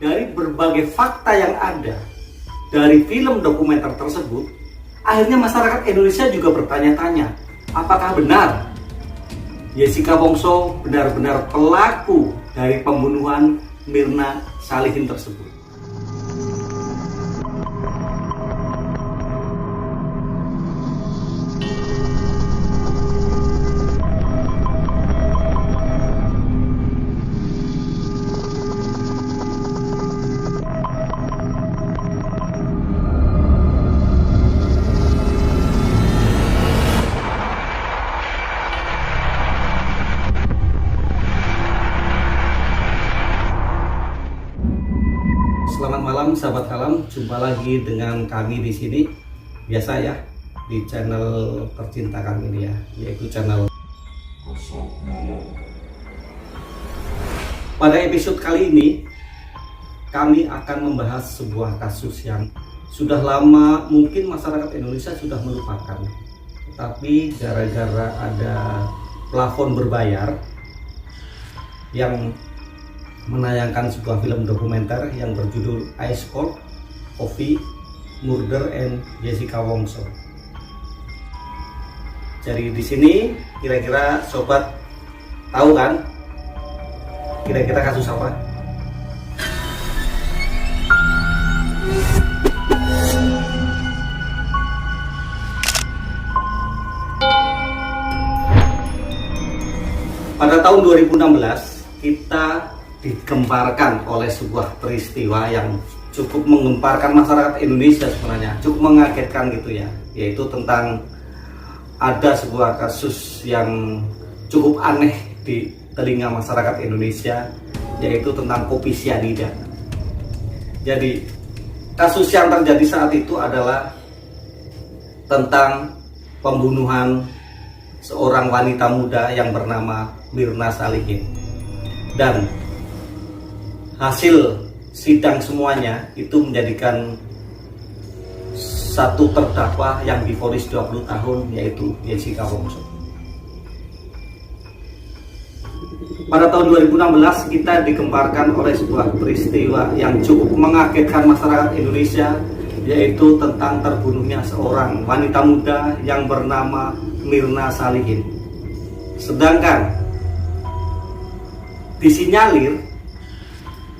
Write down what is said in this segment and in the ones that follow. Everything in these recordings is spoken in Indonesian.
dari berbagai fakta yang ada dari film dokumenter tersebut, akhirnya masyarakat Indonesia juga bertanya-tanya, apakah benar Jessica Wongso benar-benar pelaku dari pembunuhan Mirna Salihin tersebut. Selamat malam sahabat kalam, jumpa lagi dengan kami di sini. Biasa ya, di channel tercinta kami ini ya, yaitu channel Kosong Malam. Pada episode kali ini, kami akan membahas sebuah kasus yang sudah lama mungkin masyarakat Indonesia sudah melupakan. Tetapi gara-gara ada plafon berbayar yang menayangkan sebuah film dokumenter yang berjudul Ice Cold Coffee Murder and Jessica Wongso. Jadi di sini kira-kira sobat tahu kan? Kira-kira kasus apa? Pada tahun 2016 kita digemparkan oleh sebuah peristiwa yang cukup menggemparkan masyarakat Indonesia sebenarnya, cukup mengagetkan gitu ya, yaitu tentang ada sebuah kasus yang cukup aneh di telinga masyarakat Indonesia, yaitu tentang kopi sianida. Jadi kasus yang terjadi saat itu adalah tentang pembunuhan seorang wanita muda yang bernama Mirna Salihin. Dan hasil sidang semuanya itu menjadikan satu terdakwa yang divonis 20 tahun, yaitu Jessica Wongso. Pada tahun 2016 kita digemparkan oleh sebuah peristiwa yang cukup mengagetkan masyarakat Indonesia, yaitu tentang terbunuhnya seorang wanita muda yang bernama Mirna Salihin. Sedangkan disinyalir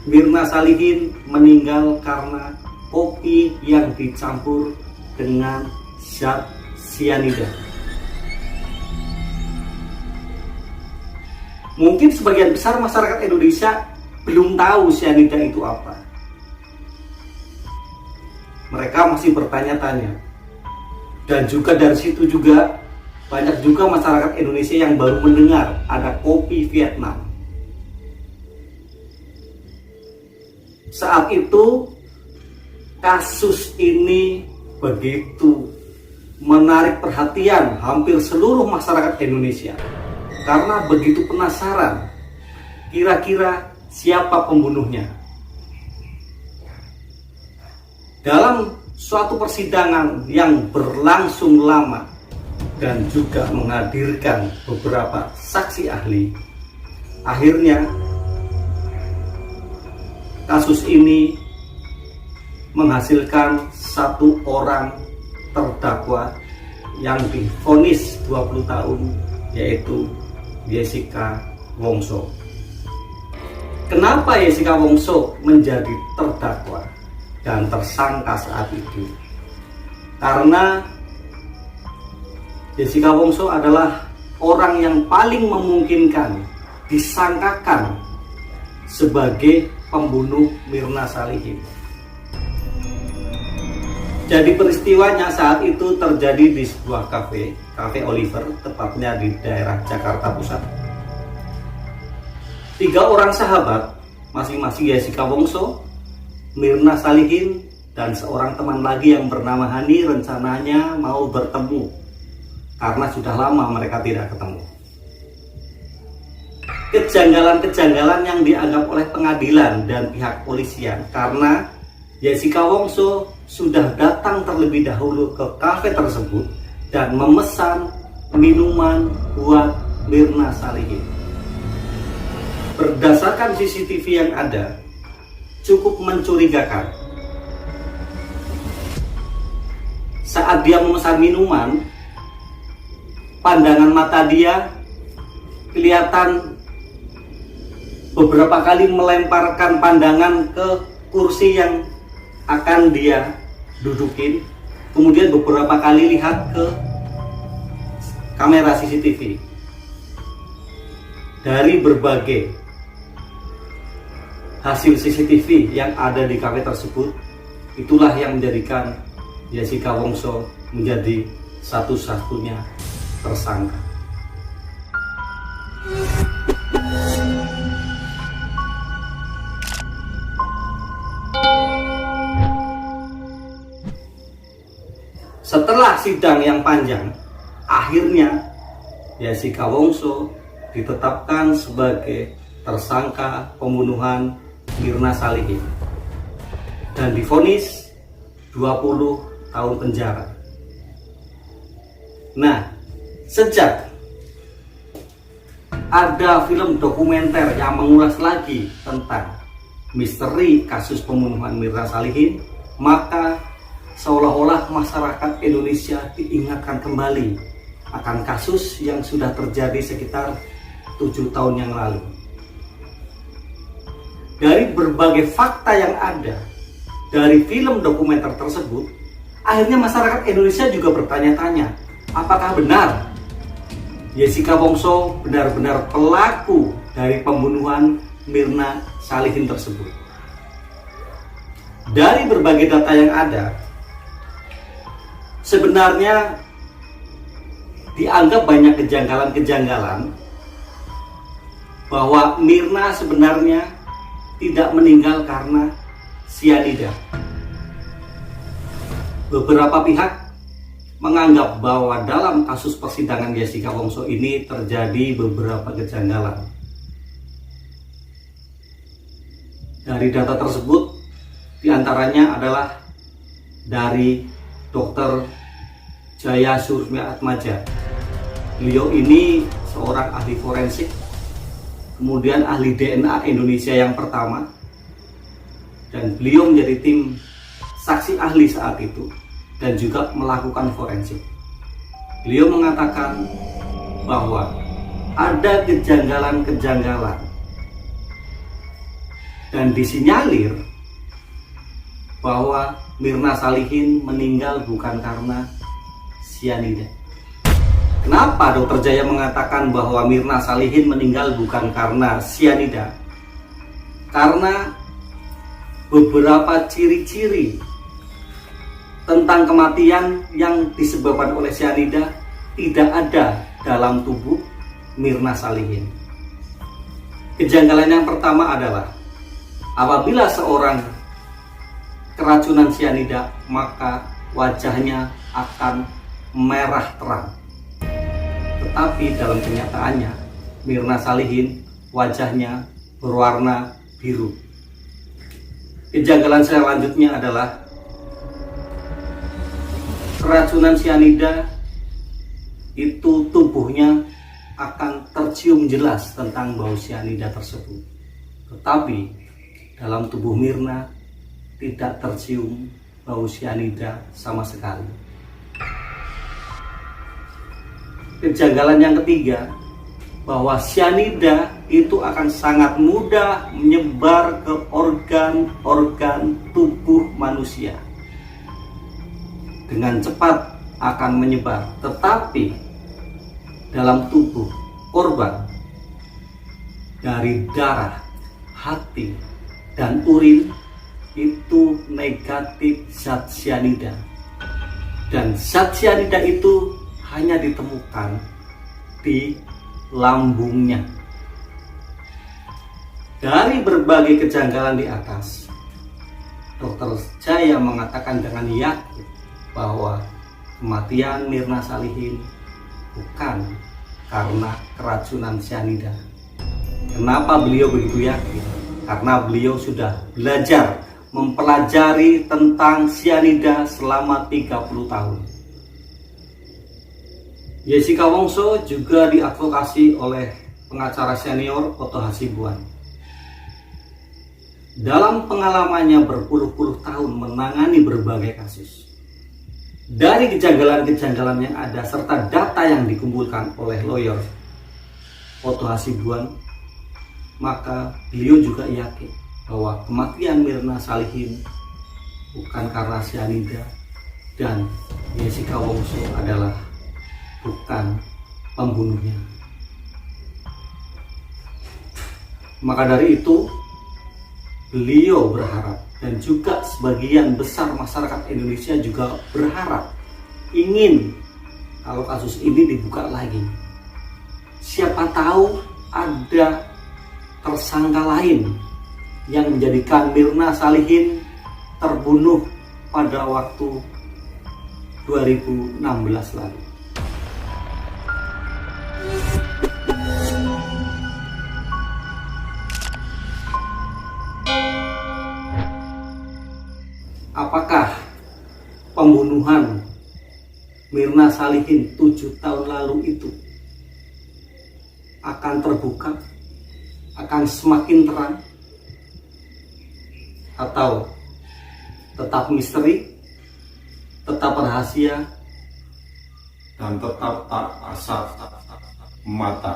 Mirna Salihin meninggal karena kopi yang dicampur dengan zat sianida. Mungkin sebagian besar masyarakat Indonesia belum tahu sianida itu apa. Mereka masih bertanya-tanya. Dan juga dari situ juga banyak juga masyarakat Indonesia yang baru mendengar ada kopi Vietnam. Saat itu kasus ini begitu menarik perhatian hampir seluruh masyarakat Indonesia karena begitu penasaran kira-kira siapa pembunuhnya. Dalam suatu persidangan yang berlangsung lama dan juga menghadirkan beberapa saksi ahli, akhirnya kasus ini menghasilkan satu orang terdakwa yang divonis 20 tahun, yaitu Jessica Wongso. Kenapa Jessica Wongso menjadi terdakwa dan tersangka saat itu? Karena Jessica Wongso adalah orang yang paling memungkinkan disangkakan sebagai pembunuh Mirna Salihin. Jadi peristiwanya saat itu terjadi di sebuah kafe Oliver, tepatnya di daerah Jakarta Pusat. 3 orang sahabat, masing-masing Jessica Wongso, Mirna Salihin, dan seorang teman lagi yang bernama Hani, rencananya mau bertemu karena sudah lama mereka tidak ketemu. Kejanggalan-kejanggalan yang dianggap oleh pengadilan dan pihak polisian karena Jessica Wongso sudah datang terlebih dahulu ke kafe tersebut dan memesan minuman buat Mirna Salihin. Berdasarkan CCTV yang ada, cukup mencurigakan. Saat dia memesan minuman, pandangan mata dia kelihatan beberapa kali melemparkan pandangan ke kursi yang akan dia dudukin, kemudian beberapa kali lihat ke kamera CCTV. Dari berbagai hasil CCTV yang ada di kafe tersebut, itulah yang menjadikan Jessica Wongso menjadi satu-satunya tersangka. Setelah sidang yang panjang, akhirnya Jessica Wongso ditetapkan sebagai tersangka pembunuhan Mirna Salihin dan divonis 20 tahun penjara. Nah, sejak ada film dokumenter yang mengulas lagi tentang misteri kasus pembunuhan Mirna Salihin, maka seolah-olah masyarakat Indonesia diingatkan kembali akan kasus yang sudah terjadi sekitar 7 tahun yang lalu. Dari berbagai fakta yang ada dari film dokumenter tersebut, akhirnya masyarakat Indonesia juga bertanya-tanya, apakah benar Jessica Wongso benar-benar pelaku dari pembunuhan Mirna Salihin tersebut? Dari berbagai data yang ada, sebenarnya dianggap banyak kejanggalan-kejanggalan bahwa Mirna sebenarnya tidak meninggal karena sianida. Beberapa pihak menganggap bahwa dalam kasus persidangan Jessica Wongso ini terjadi beberapa kejanggalan. Dari data tersebut, diantaranya adalah dari Dr. Jaya Surya Atmaja. Beliau ini seorang ahli forensik, kemudian ahli DNA Indonesia yang pertama, dan beliau menjadi tim saksi ahli saat itu dan juga melakukan forensik. Beliau mengatakan bahwa ada kejanggalan-kejanggalan dan disinyalir bahwa Mirna Salihin meninggal bukan karena sianida. Kenapa Dr. Jaya mengatakan bahwa Mirna Salihin meninggal bukan karena sianida? Karena beberapa ciri-ciri tentang kematian yang disebabkan oleh sianida tidak ada dalam tubuh Mirna Salihin. Kejanggalan yang pertama adalah apabila seorang keracunan sianida, maka wajahnya akan merah terang. Tetapi dalam kenyataannya Mirna Salihin wajahnya berwarna biru. Kejanggalan selanjutnya adalah keracunan sianida itu tubuhnya akan tercium jelas tentang bau sianida tersebut. Tetapi dalam tubuh Mirna tidak tercium bau sianida sama sekali. Kejanggalan yang ketiga, bahwa sianida itu akan sangat mudah menyebar ke organ-organ tubuh manusia. Dengan cepat akan menyebar, tetapi dalam tubuh korban, dari darah, hati, dan urin itu negatif zat sianida. Dan zat sianida itu hanya ditemukan di lambungnya. Dari berbagai kejanggalan di atas, Dr. Jaya mengatakan dengan yakin bahwa kematian Mirna Salihin bukan karena keracunan sianida. Kenapa beliau begitu yakin? Karena beliau sudah belajar mempelajari tentang sianida selama 30 tahun. Jessica Wongso juga diadvokasi oleh pengacara senior Oto Hasibuan. dalam pengalamannya berpuluh-puluh tahun menangani berbagai kasus, dari kejanggalan-kejanggalan yang ada serta data yang dikumpulkan oleh lawyer Otto Hasibuan, maka beliau juga yakin bahwa kematian Mirna Salihin bukan karena cyanida dan Jessica Wongso adalah bukan pembunuhnya. Maka dari itu beliau berharap, dan juga sebagian besar masyarakat Indonesia juga berharap, ingin kalau kasus ini dibuka lagi. Siapa tahu ada tersangka lain yang menjadikan Mirna Salihin terbunuh pada waktu 2016 lalu. Apakah pembunuhan Mirna Salihin 7 tahun lalu itu akan terbuka, akan semakin terang, atau tetap misteri, tetap rahasia, dan tetap tak kasat mata?